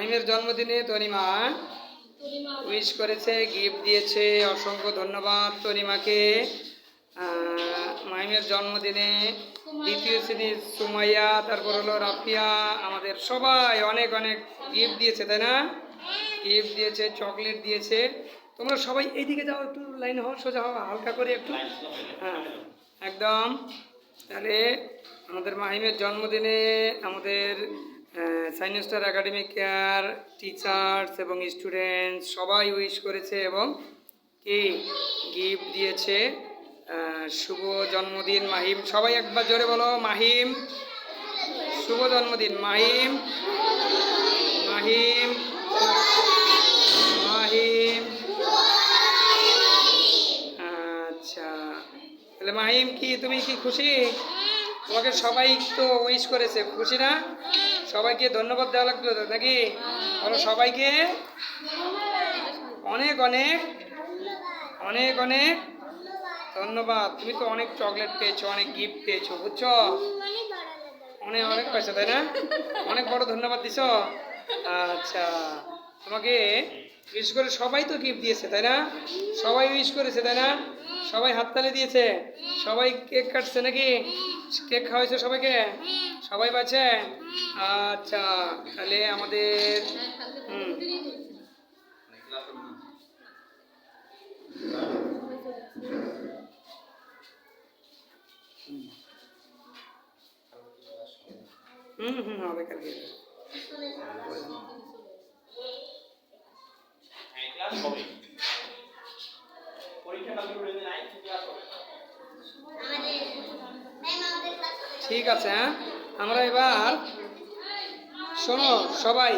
মাহিমের জন্মদিনে তনিমা উইশ করেছে, গিফট দিয়েছে। অসংখ্য ধন্যবাদ তনিমাকে। মাহিমের জন্মদিনে দ্বিতীয় শ্রেণীর সুমাইয়া, তারপর হলো রাফিয়া, আমাদের সবাই অনেক অনেক গিফট দিয়েছে, তাই না? গিফট দিয়েছে, চকলেট দিয়েছে। তোমরা সবাই এইদিকে যাও, একটু লাইন হও, সোজা হও, হালকা করে একটু। হ্যাঁ, একদম। তাহলে আমাদের মাহিমের জন্মদিনে আমাদের science star academy care teachers এবং স্টুডেন্টস সবাই উইশ করেছে এবং কি গিফট দিয়েছে। শুভ জন্মদিন মাহিম। সবাই একবার জোরে বলো, মাহিম শুভ জন্মদিন। মাহিম মাহিম মাহিম। আচ্ছা, তাহলে মাহিম কি তুমি কি খুশি? তোমাকে সবাই তো উইশ করেছে, খুশি না? সবাইকে ধন্যবাদ দেওয়া লাগবে নাকি? বলো সবাইকে অনেক অনেক অনেক অনেক ধন্যবাদ। তুমি তো অনেক চকলেট পেয়েছো, অনেক গিফট পেয়েছো, বুঝছো? অনেক অনেক পয়সা, তাই না? অনেক বড় ধন্যবাদ দিছো। আচ্ছা, তোমাকে বিশেষ করে সবাই তো গিফট দিয়েছে, তাই না? সবাই উইশ করেছে, তাই না? সবাই হাততালি দিয়েছে, সবাই কেক কাটছে নাকি? কেক খাওয়াইছে সবাইকে? সবাই বাঁচে? আচ্ছা, তাহলে আমাদের হবে কালকে। ঠিক আছে, হ্যাঁ। আমরা এবার শোনো সবাই,